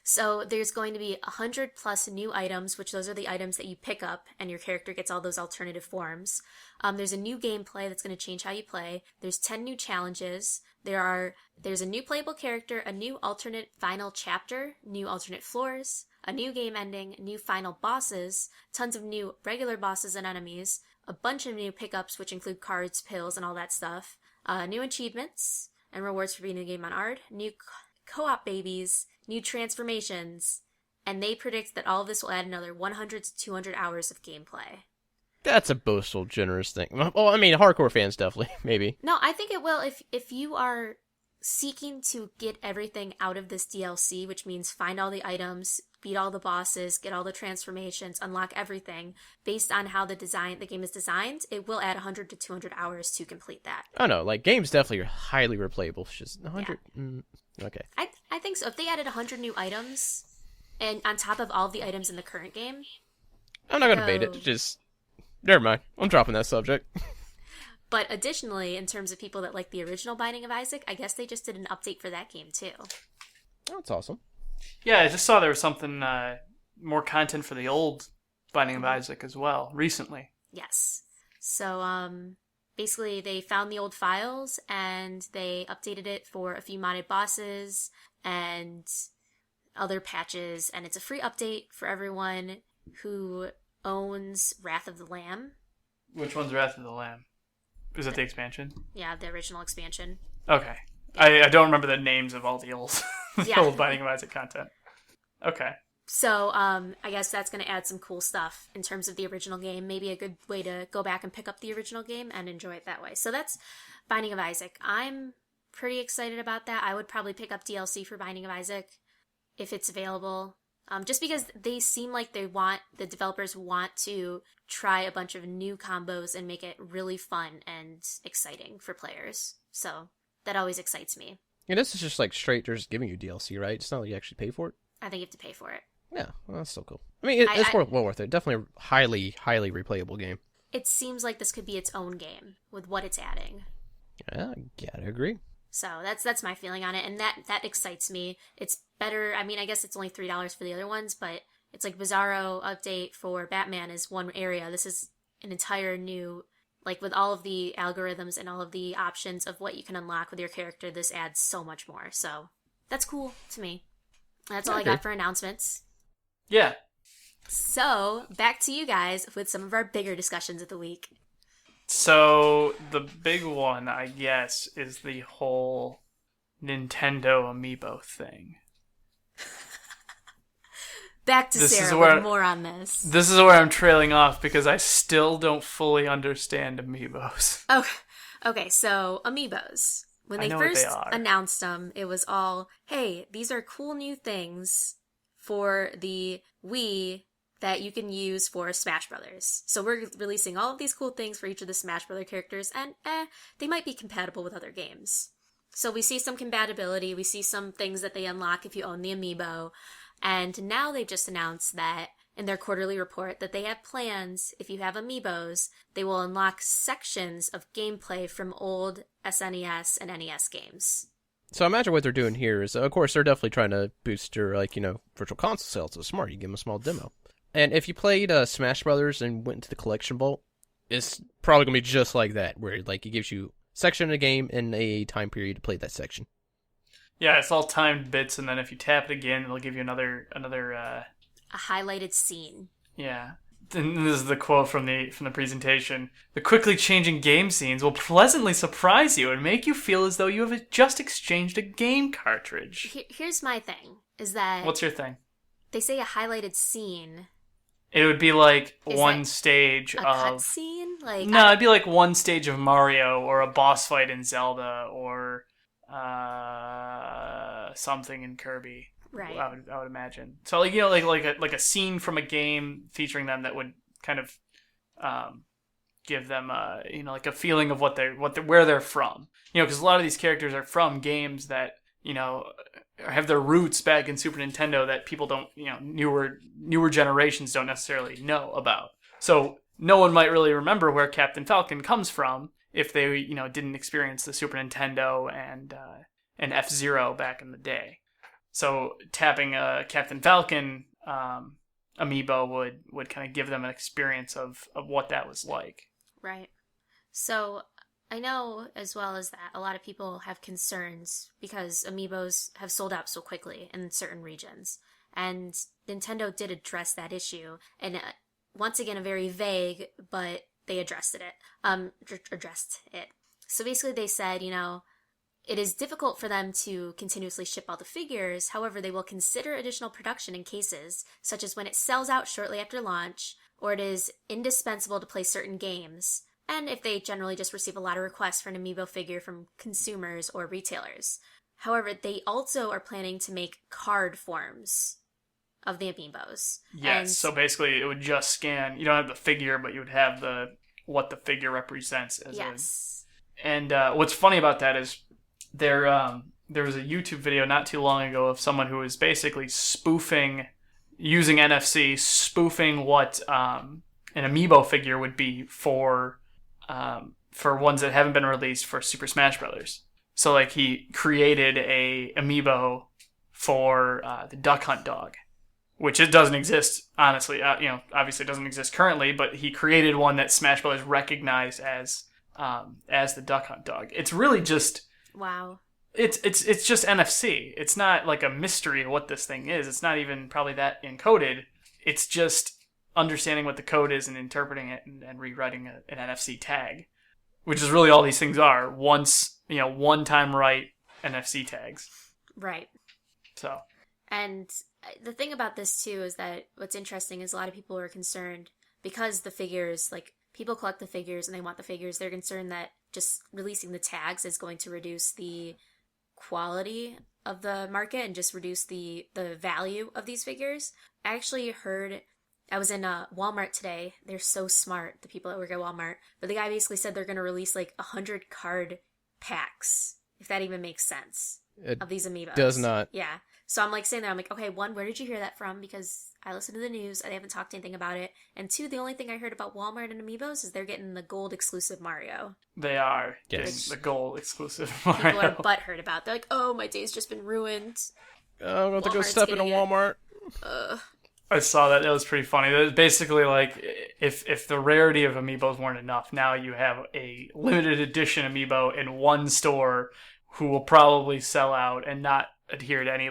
So there's going to be 100 plus new items, which those are the items that you pick up and your character gets all those alternative forms. There's a new gameplay that's going to change how you play. There's 10 new challenges. There's a new playable character, a new alternate final chapter, new alternate floors, a new game ending, new final bosses, tons of new regular bosses and enemies, a bunch of new pickups, which include cards, pills, and all that stuff, new achievements and rewards for beating the game on hard, new co-op babies, new transformations, and they predict that all of this will add another 100 to 200 hours of gameplay. That's a boastful, generous thing. Well, I mean, hardcore fans definitely, maybe. No, I think it will if you are seeking to get everything out of this DLC, which means find all the items, beat all the bosses, get all the transformations, unlock everything, based on how the game is designed, it will add 100 to 200 hours to complete that. Oh no, like games definitely are highly replayable. It's just 100. Yeah. Okay. I think so. If they added 100 new items, and on top of all the items in the current game, I'm not gonna bait it. Just never mind. I'm dropping that subject. But additionally, in terms of people that like the original Binding of Isaac, I guess they just did an update for that game too. That's awesome. Yeah, I just saw there was something more content for the old Binding of Isaac as well recently. Yes. So basically they found the old files and they updated it for a few modded bosses and other patches, and it's a free update for everyone who owns Wrath of the Lamb. Which one's Wrath of the Lamb? Is that the expansion? Yeah, the original expansion. Okay. I don't remember the names of all the old old Binding of Isaac content. Okay. So, I guess that's going to add some cool stuff in terms of the original game. Maybe a good way to go back and pick up the original game and enjoy it that way. So that's Binding of Isaac. I'm pretty excited about that. I would probably pick up DLC for Binding of Isaac if it's available. Just because they seem like the developers want to try a bunch of new combos and make it really fun and exciting for players. So that always excites me. And this is just like straight, they're just giving you DLC, right? It's not like you actually pay for it. I think you have to pay for it. Yeah, well, that's so cool. I mean, it's well worth it. Definitely a highly, highly replayable game. It seems like this could be its own game with what it's adding. Yeah, I gotta agree. So that's my feeling on it, and that excites me. It's better. I mean, I guess it's only $3 for the other ones, but it's like Bizarro update for Batman is one area. This is an entire new, like with all of the algorithms and all of the options of what you can unlock with your character, this adds so much more. So that's cool to me. That's all I got for announcements. Yeah. So, back to you guys with some of our bigger discussions of the week. So, the big one, I guess, is the whole Nintendo Amiibo thing. Back to Sarah with more on this. This is where I'm trailing off because I still don't fully understand Amiibos. Oh, okay, so Amiibos. When they first announced them, it was all, hey, these are cool new things for the Wii that you can use for Smash Brothers. So we're releasing all of these cool things for each of the Smash Brother characters, and they might be compatible with other games. So we see some compatibility, we see some things that they unlock if you own the Amiibo, and now they've just announced that in their quarterly report that they have plans, if you have Amiibos, they will unlock sections of gameplay from old SNES and NES games. So I imagine what they're doing here is, of course, they're definitely trying to boost their, virtual console sales. It's smart. You give them a small demo. And if you played Smash Brothers and went into the collection vault, it's probably going to be just like that, where it gives you a section of the game and a time period to play that section. Yeah, it's all timed bits, and then if you tap it again, it'll give you another a highlighted scene. Yeah. And this is the quote from the presentation. The quickly changing game scenes will pleasantly surprise you and make you feel as though you have just exchanged a game cartridge. Here's my thing, is that... What's your thing? They say a highlighted scene. It would be like one stage of... A cutscene? No, it'd be like one stage of Mario, or a boss fight in Zelda, or something in Kirby. Right. I would imagine. So like a scene from a game featuring them that would kind of give them like a feeling of where they're from. Because a lot of these characters are from games that have their roots back in Super Nintendo that people don't newer generations don't necessarily know about. So no one might really remember where Captain Falcon comes from if they didn't experience the Super Nintendo and F-Zero back in the day. So tapping a Captain Falcon amiibo would kind of give them an experience of what that was like. Right. So I know as well as that a lot of people have concerns because amiibos have sold out so quickly in certain regions. And Nintendo did address that issue. And once again, a very vague, but they addressed it. So basically they said, it is difficult for them to continuously ship all the figures. However, they will consider additional production in cases, such as when it sells out shortly after launch, or it is indispensable to play certain games, and if they generally just receive a lot of requests for an amiibo figure from consumers or retailers. However, they also are planning to make card forms of the amiibos. Yes, so basically it would just scan, you don't have the figure, but you would have what the figure represents as And what's funny about that is there was a YouTube video not too long ago of someone who was basically using NFC, spoofing what an amiibo figure would be for ones that haven't been released for Super Smash Brothers. So he created a amiibo for the Duck Hunt dog, which it doesn't exist, honestly. Obviously it doesn't exist currently, but he created one that Smash Brothers recognized as the Duck Hunt dog. It's really just... Wow. It's just NFC. It's not like a mystery of what this thing is. It's not even probably that encoded. It's just understanding what the code is and interpreting it and rewriting an NFC tag, which is really all these things are. One time right NFC tags. Right. So. And the thing about this too is that what's interesting is a lot of people are concerned because the figures, people collect the figures and they want the figures. They're concerned that just releasing the tags is going to reduce the quality of the market and just reduce the value of these figures. I actually I was in Walmart today. They're so smart, the people that work at Walmart. But the guy basically said they're going to release 100 card packs, if that even makes sense, of these amiibos. Does not. Yeah. So I'm saying that, I'm okay, one, where did you hear that from? Because I listen to the news, I haven't talked anything about it. And two, the only thing I heard about Walmart and amiibos is they're getting the gold exclusive Mario. They are getting the gold exclusive Mario. People are butthurt about it. They're like, oh, my day's just been ruined. I'm going to go step into Walmart. I saw that. It was pretty funny. It was basically if the rarity of amiibos weren't enough, now you have a limited edition amiibo in one store who will probably sell out and not adhere to any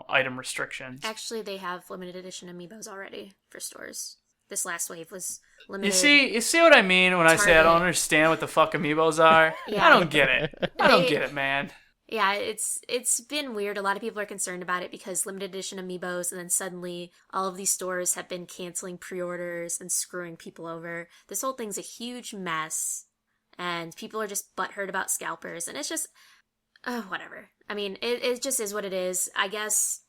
item restrictions. Actually, they have limited edition amiibos already for stores. This last wave was limited. You see what I mean when I say I don't understand what the fuck amiibos are? Yeah. I don't get it. I don't get it, man. Yeah, it's been weird. A lot of people are concerned about it because limited edition amiibos, and then suddenly all of these stores have been canceling pre-orders and screwing people over. This whole thing's a huge mess, and people are just butthurt about scalpers, and it's just, whatever. I mean, it just is what it is. I guess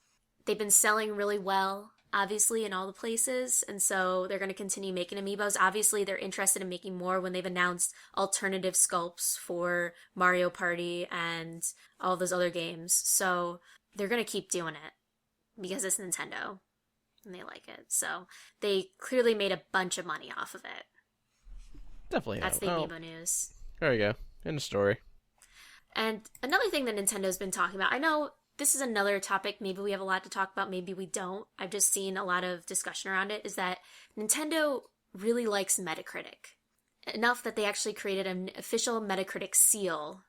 they've been selling really well, obviously, in all the places, and so they're going to continue making amiibos. Obviously, they're interested in making more when they've announced alternative sculpts for Mario Party and all those other games. So they're going to keep doing it because it's Nintendo and they like it. So they clearly made a bunch of money off of it. Definitely. That's the amiibo news. There you go. End of story. And another thing that Nintendo's been talking about, I know this is another topic, maybe we have a lot to talk about, maybe we don't. I've just seen a lot of discussion around it, is that Nintendo really likes Metacritic. Enough that they actually created an official Metacritic seal.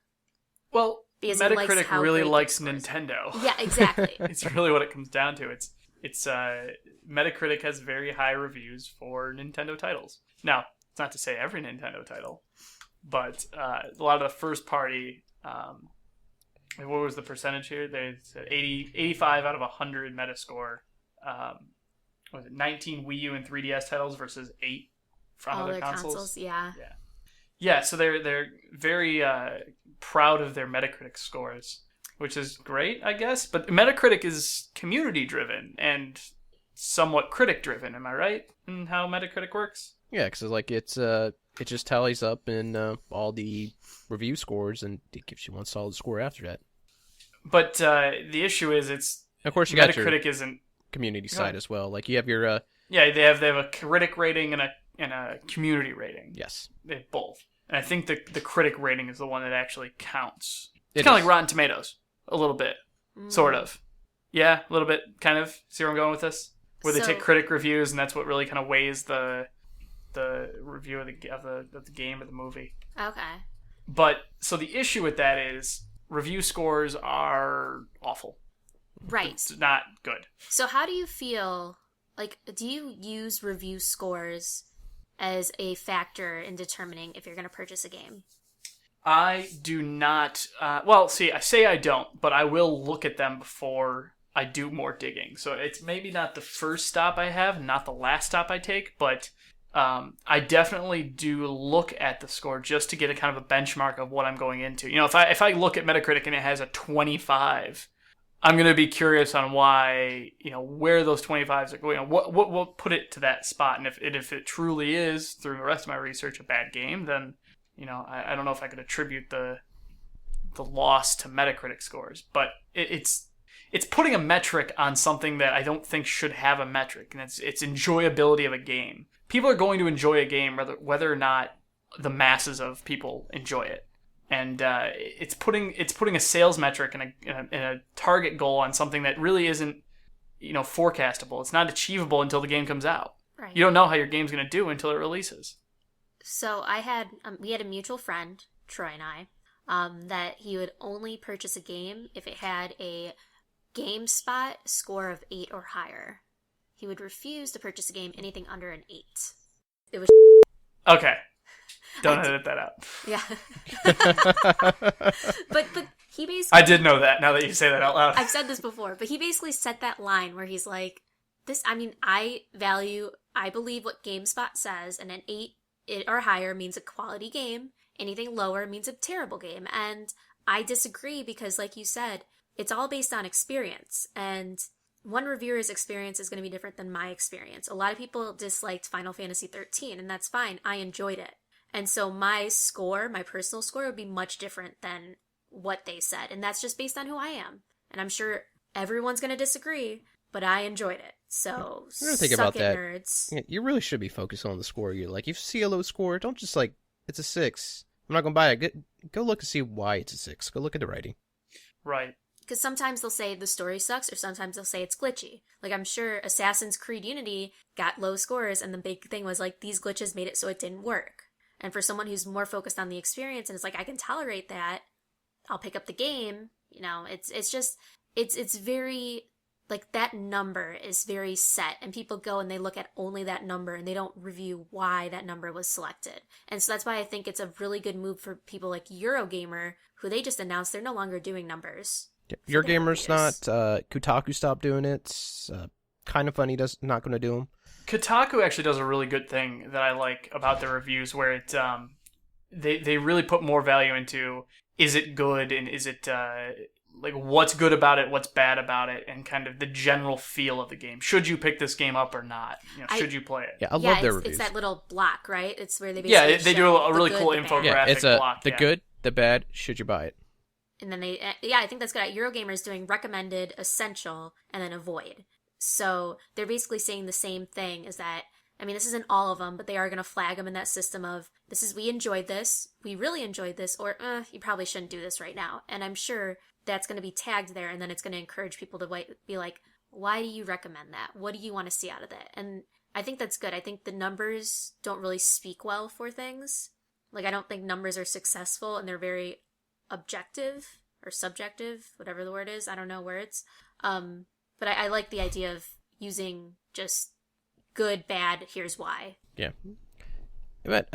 Well, Metacritic really likes Nintendo. Yeah, exactly. It's really what it comes down to. It's Metacritic has very high reviews for Nintendo titles. Now, it's not to say every Nintendo title, but a lot of the first party... what was the percentage here? They said 85 out of 100 Metascore. Was it 19 Wii U and 3DS titles versus 8 from other consoles? Yeah. So they're very proud of their Metacritic scores, which is great, I guess. But Metacritic is community driven and somewhat critic driven. Am I right in how Metacritic works? Yeah, because it just tallies up in all the review scores, and it gives you one solid score after that. But the issue is, of course, you got Metacritic your isn't community side as well. Like you have your they have a critic rating and a community rating. Yes, they have both. And I think the critic rating is the one that actually counts. It's It kind of is. like Rotten Tomatoes, a little bit, sort of. Yeah, a little bit, kind of. See where I'm going with this? Where they take critic reviews, and that's what really kind of weighs the review of the game or the movie. Okay. But so the issue with that is review scores are awful. Right. It's not good. So how do you feel, like, do you use review scores as a factor in determining if you're going to purchase a game? I do not. I say I don't, but I will look at them before I do more digging. So it's maybe not the first stop I have, not the last stop I take, but I definitely do look at the score just to get a kind of a benchmark of what I'm going into. If I look at Metacritic and it has a 25, I'm going to be curious on why, where those 25s are going. What will put it to that spot? And if it truly is, through the rest of my research, a bad game, then I don't know if I could attribute the loss to Metacritic scores. But it's putting a metric on something that I don't think should have a metric, and it's enjoyability of a game. People are going to enjoy a game whether or not the masses of people enjoy it. And it's putting a sales metric and a target goal on something that really isn't forecastable. It's not achievable until the game comes out. Right. You don't know how your game's going to do until it releases. So we had a mutual friend, Troy and I, that he would only purchase a game if it had a GameSpot score of 8 or higher. He would refuse to purchase a game anything under an 8. It was okay. Don't edit that out. Yeah. but he basically... I did know that, now that you say that out loud. I've said this before, but he basically set that line where he's like, I believe what GameSpot says, and an 8 or higher means a quality game. Anything lower means a terrible game. And I disagree because, like you said, it's all based on experience. And one reviewer's experience is going to be different than my experience. A lot of people disliked Final Fantasy 13, and that's fine. I enjoyed it. And so my personal score would be much different than what they said. And that's just based on who I am. And I'm sure everyone's going to disagree, but I enjoyed it. So, think about that. Nerds. Yeah, you really should be focused on the score. If you see a low score, don't just it's a 6. I'm not going to buy it. Go look and see why it's a 6. Go look at the writing. Right. Because sometimes they'll say the story sucks, or sometimes they'll say it's glitchy. Like, I'm sure Assassin's Creed Unity got low scores, and the big thing was, these glitches made it so it didn't work. And for someone who's more focused on the experience and is like, I can tolerate that, I'll pick up the game, it's just, it's very like that number is very set, and people go and they look at only that number and they don't review why that number was selected. And so that's why I think it's a really good move for people like Eurogamer, who they just announced they're no longer doing numbers. Your Gamer's not. Kotaku stopped doing it. Kind of Funny not going to do them. Kotaku actually does a really good thing that I like about their reviews, where it they really put more value into, is it good, and is it like what's good about it, what's bad about it, and kind of the general feel of the game. Should you pick this game up or not? Should you play it? Yeah, I love their reviews. It's that little block, right? It's where they basically they do a really cool infographic Yeah, it's block. The good, the bad, should you buy it? And then I think that's good. Eurogamer is doing recommended, essential, and then avoid. So they're basically saying the same thing, is that, I mean, this isn't all of them, but they are going to flag them in that system of, we enjoyed this, we really enjoyed this, or you probably shouldn't do this right now. And I'm sure that's going to be tagged there, and then it's going to encourage people to be like, why do you recommend that? What do you want to see out of that? And I think that's good. I think the numbers don't really speak well for things. Like, I don't think numbers are successful, and they're very objective or subjective, whatever the word is. I don't know words. But I like the idea of using just good, bad, here's why. Yeah. But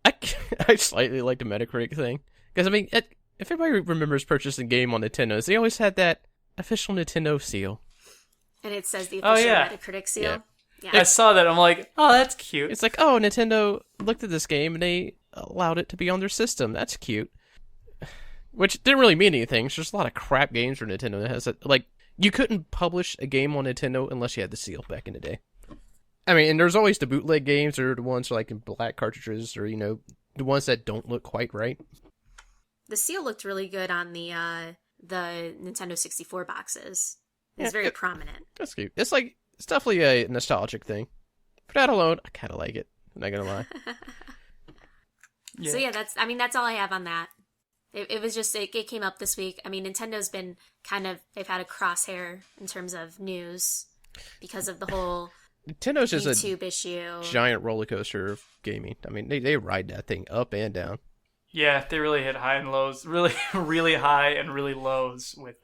I slightly like the Metacritic thing. Because, I mean, if everybody remembers purchasing a game on Nintendo's, they always had that official Nintendo seal. And it says the official Metacritic seal. Yeah. I saw that. I'm like, oh, that's cute. It's like, oh, Nintendo looked at this game and they allowed it to be on their system. That's cute. Which didn't really mean anything. It's just a lot of crap games for Nintendo that has it. Like, you couldn't publish a game on Nintendo unless you had the seal back in the day. I mean, and there's always the bootleg games, or the ones like in black cartridges, or, the ones that don't look quite right. The seal looked really good on the Nintendo 64 boxes. It's very prominent. That's cute. It's definitely a nostalgic thing. For that alone, I kind of like it. I'm not gonna lie. So yeah, that's all I have on that. It was just, it came up this week. I mean, Nintendo's been they've had a crosshair in terms of news because of the whole Nintendo's just YouTube issue. Giant roller coaster of gaming. I mean, they ride that thing up and down. Yeah, they really hit high and lows, really, really high and really lows with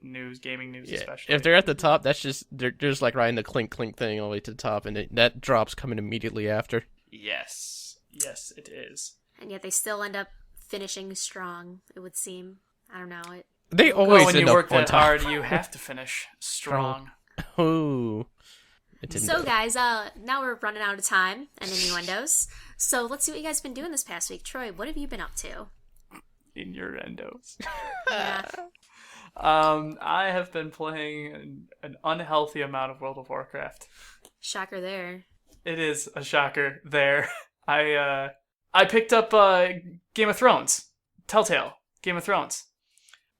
news, gaming news especially. If they're at the top, they're just like riding the clink clink thing all the way to the top, and that drop's coming immediately after. Yes, it is. And yet they still end up finishing strong, it would seem. I don't know. They always when end you up work on that top. hard, you have to finish strong. Oh. So guys, now we're running out of time and innuendos. So let's see what you guys have been doing this past week. Troy, what have you been up to? Innuendos. Yeah. I have been playing an unhealthy amount of World of Warcraft. Shocker there. It is a shocker there. I picked up Game of Thrones. Telltale. Game of Thrones.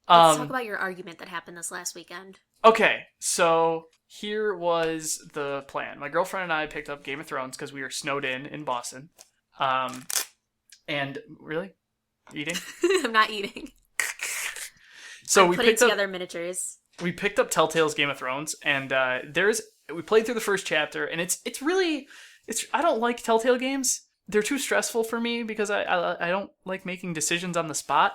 Let's talk about your argument that happened this last weekend. Okay, so here was the plan. My girlfriend and I picked up Game of Thrones because we were snowed in Boston. And really? Eating? I'm not eating. So I'm we putting picked up together miniatures. We picked up Telltale's Game of Thrones, and we played through the first chapter, and it's I don't like Telltale games. They're too stressful for me because I don't like making decisions on the spot.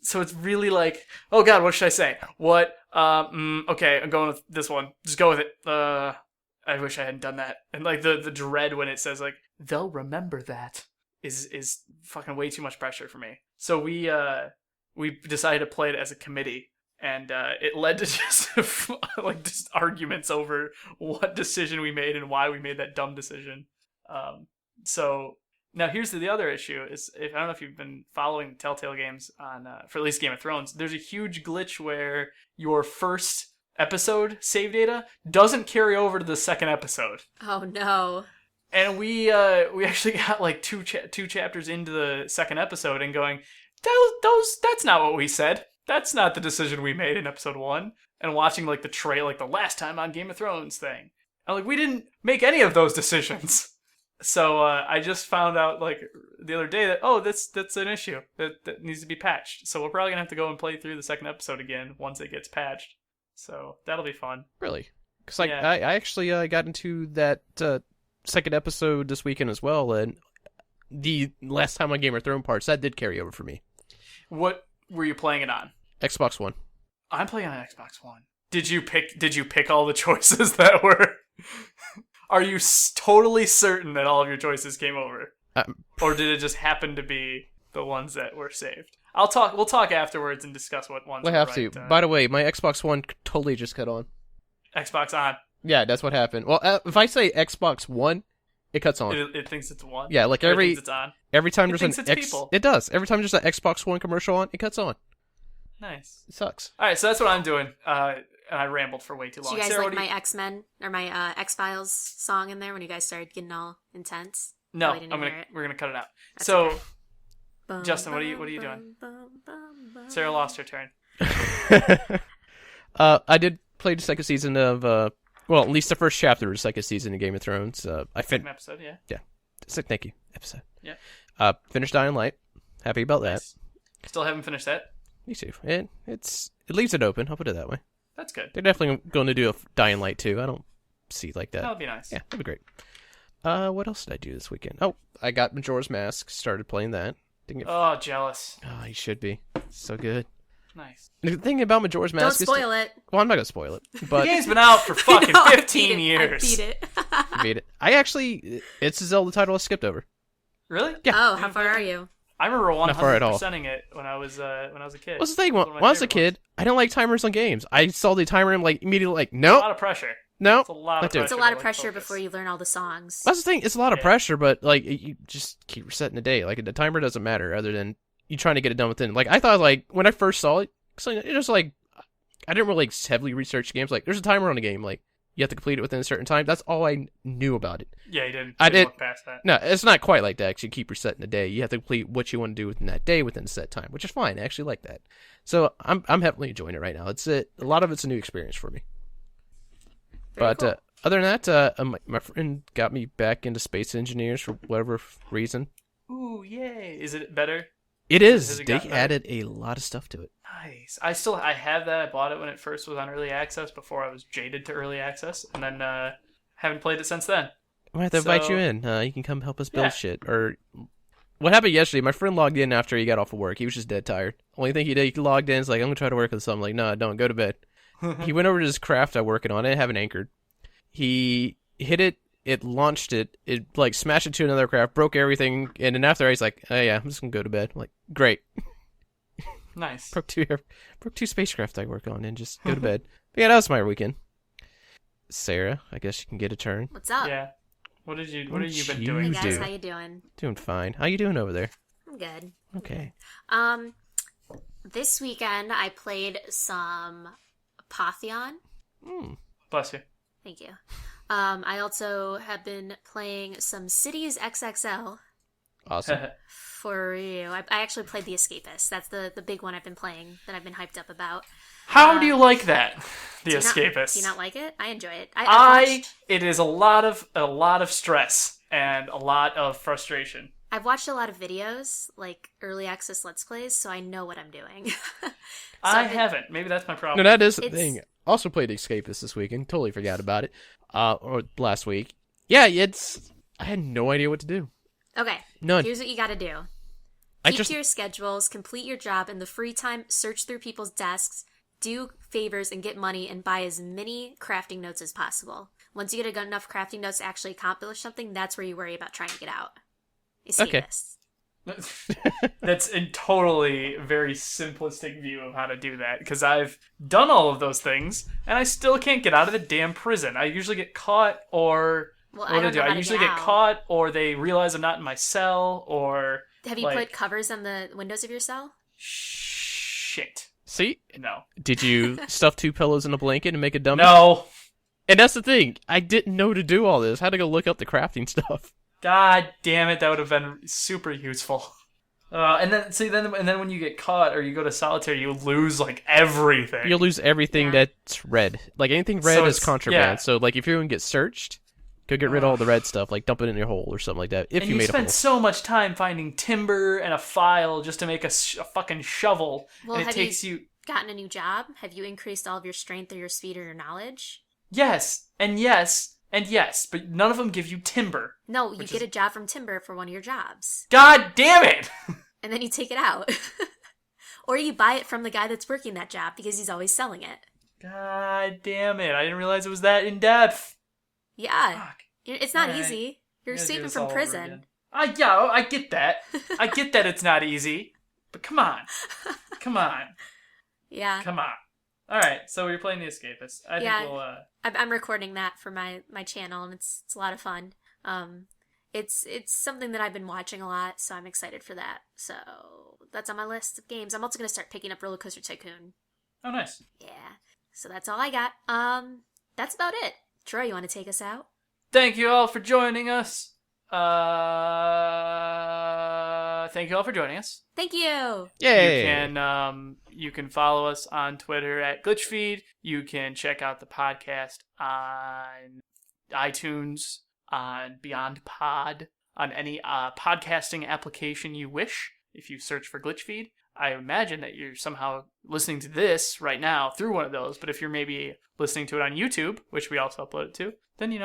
So it's really like, oh god, what should I say? What? Okay, I'm going with this one. Just go with it. I wish I hadn't done that. And like the dread when it says like they'll remember that is fucking way too much pressure for me. So we decided to play it as a committee, and it led to just just arguments over what decision we made and why we made that dumb decision. So now here's the other issue is I don't know if you've been following the Telltale games on for at least Game of Thrones. There's a huge glitch where your first episode save data doesn't carry over to the second episode. Oh no. And we actually got like two chapters into the second episode and going, that's not what we said. That's not the decision we made in episode 1. And watching like the last time on Game of Thrones thing. I'm like, we didn't make any of those decisions. So I just found out like the other day that that's an issue that needs to be patched. So we're probably gonna have to go and play through the second episode again once it gets patched. So that'll be fun. Really? Because I actually got into that second episode this weekend as well, and the last time on Game of Thrones parts that did carry over for me. What were you playing it on? Xbox One. I'm playing on Xbox One. Did you pick all the choices that were? Are you totally certain that all of your choices came over, or did it just happen to be the ones that were saved? We'll talk afterwards and discuss what ones. We'll have to. By the way, my Xbox One totally just cut on. Xbox on. Yeah, that's what happened. Well, if I say Xbox One, it cuts on. It thinks it's one. Yeah, like it's on. every time there's people. It does. Every time there's an Xbox One commercial on, it cuts on. Nice. It sucks. All right, so that's what I'm doing. And I rambled for way too long. Do you guys Sarah, like my X-Men or my X-Files song in there when you guys started getting all intense? No, we're gonna cut it out. That's so, okay. Justin, what are you doing? Sarah lost her turn. I did play the second season of well, at least the first chapter of the second season of Game of Thrones. Second episode, yeah. Yeah. Thank you. Episode. Yeah. Finished Dying Light. Happy about Nice. Still haven't finished that. that. Me too. It leaves it open. I'll put it that way. That's good. They're definitely going to do a Dying Light 2. I don't see like that. That'll be nice. Yeah, that'd be great. What else did I do this weekend? Oh, I got Majora's Mask. Started playing that. Oh, jealous. Oh, you should be. So good. Nice. The thing about Majora's Mask Don't spoil it. Well, I'm not gonna spoil it, The but game's been out for fucking No, I 15 years. I beat it. I beat it. It's a Zelda title I skipped over. Really? Yeah. Oh, how far are you? I remember Not far at all. 100%ing it when I was a kid. What's the thing? It When was one I of was my a favorite kid, I didn't like timers on games. I saw the timer and immediately ones. A nope, lot of pressure. nope. It's a lot of Not doing it. pressure. It's a lot of to, pressure focus. before you learn all the songs. That's the thing. It's a lot of Yeah. pressure, but you just keep resetting the day. The timer doesn't matter other than you trying to get it done within. I thought when I first saw it, so it was I didn't really heavily research games. There's a timer on the game. You have to complete it within a certain time. That's all I knew about it. Yeah, you didn't. I didn't did- look past that. No, it's not quite like that. 'Cause you keep resetting the day. You have to complete what you want to do within that day within a set time, which is fine. I actually like that. So I'm heavily enjoying it right now. A lot of it's a new experience for me. Very But cool. other than that, my friend got me back into space engineers for whatever reason. Ooh, yay! Is it better? It Has is. it They gotten better? added a lot of stuff to it. Nice. I have that. I bought it when it first was on early access before I was jaded to early access, and then haven't played it since then. I might have to invite So- you in. You can come help us build Yeah. shit. Or what happened yesterday? My friend logged in after he got off of work. He was just dead tired. Only thing he did, he logged in. He's like, "I'm gonna try to work on something." I'm like, "No, don't. Go to bed." He went over to this craft I'm working on. I didn't have it anchored. He hit it. It launched it. It smashed it to another craft, broke everything, and then after he's like, "Oh yeah, I'm just gonna go to bed." I'm like, great. Nice. broke two spacecraft I work on and just go to bed. But yeah, that was my weekend. Sarah, I guess you can get a turn. What's up? Yeah. What have you been you Hey doing? guys, do? how you doing? Doing fine. How you doing over there? I'm good. Okay. This weekend I played some Apotheon. Bless you. Thank you. I also have been playing some Cities XXL Awesome. for you. I actually played The Escapist. That's the big one I've been playing that I've been hyped up about. How do you like that? The Do you not- Escapist. Do you not like it? I enjoy it. I've It is a lot of stress and a lot of frustration. watched a lot of videos, like early access Let's Plays, so I know what I'm doing. I I've been- haven't. Maybe that's my No, problem. that is the It's- thing. Also played Escapist this weekend. Totally forgot about it. Or last week. Yeah, I had no idea what to do. Okay, None. here's what you gotta do. I Keep just- to your schedules, complete your job in the free time, search through people's desks, do favors and get money, and buy as many crafting notes as possible. Once you get enough crafting notes to actually accomplish something, that's where you worry about trying to get out. Okay. Escapists. That's a totally very simplistic view of how to do that, because I've done all of those things and I still can't get out of the damn prison. I usually get caught, or Well, what I do I don't do? know how I to usually get get out. caught, or they realize I'm not in my cell, or Have you put covers on the windows of your cell? shit. See? No. Did you stuff 2 pillows in a blanket and make a dummy? No. And that's the thing. I didn't know to do all this. I had to go look up the crafting stuff. God damn it, that would have been super useful. And then when you get caught or you go to solitary, you lose everything. You'll lose everything Yeah. that's red. Anything red So is it's- contraband. yeah. So if you're gonna get searched, go get rid of all the red stuff. Dump it in your hole or something like that. If and you you made a hole. spend so much time finding timber and a file just to make a fucking shovel, Well, and it have takes you. Gotten a new job? Have you increased all of your strength or your speed or your knowledge? Yes, and yes, and yes, but none of them give you timber. No, you Which get is- a job from Timber for one of your jobs. God damn it! And then you take it out. Or you buy it from the guy that's working that job because he's always selling it. God damn it. I didn't realize it was that in depth. Yeah. Fuck. It's not Alright. easy. You're Gotta do escaping this from all over prison. again. I get that. I get that it's not easy. But come on. Come on. Yeah. Come on. Alright, so we're playing The Escapist. I think we'll... I'm recording that for my channel, and it's a lot of fun. It's something that I've been watching a lot, so I'm excited for that. So that's on my list of games. I'm also going to start picking up Roller Coaster Tycoon. Oh, nice. Yeah. So that's all I got. That's about it. Troy, you want to take us out? Thank you all for joining us. Thank you all for joining us. Thank you. Yay! You can follow us on Twitter at GlitchFeed. You can check out the podcast on iTunes, on Beyond Pod, on any podcasting application you wish. If you search for GlitchFeed, I imagine that you're somehow listening to this right now through one of those. But if you're maybe listening to it on YouTube, which we also upload it to, then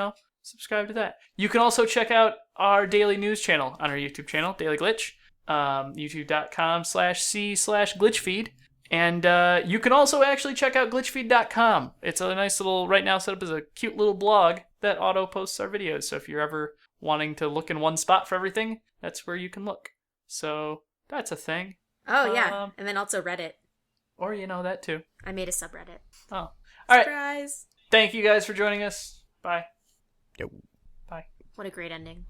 subscribe to that. You can also check out our daily news channel on our YouTube channel, Daily Glitch, youtube.com/c/glitchfeed. And you can also actually check out glitchfeed.com. It's a nice little, right now set up as a cute little blog that auto posts our videos. So if you're ever wanting to look in one spot for everything, that's where you can look. So that's a thing. Oh, yeah. And then also Reddit. Or, that too. I made a subreddit. Oh. All right. Surprise. Thank you guys for joining us. Bye. Yo. Bye. What a great ending.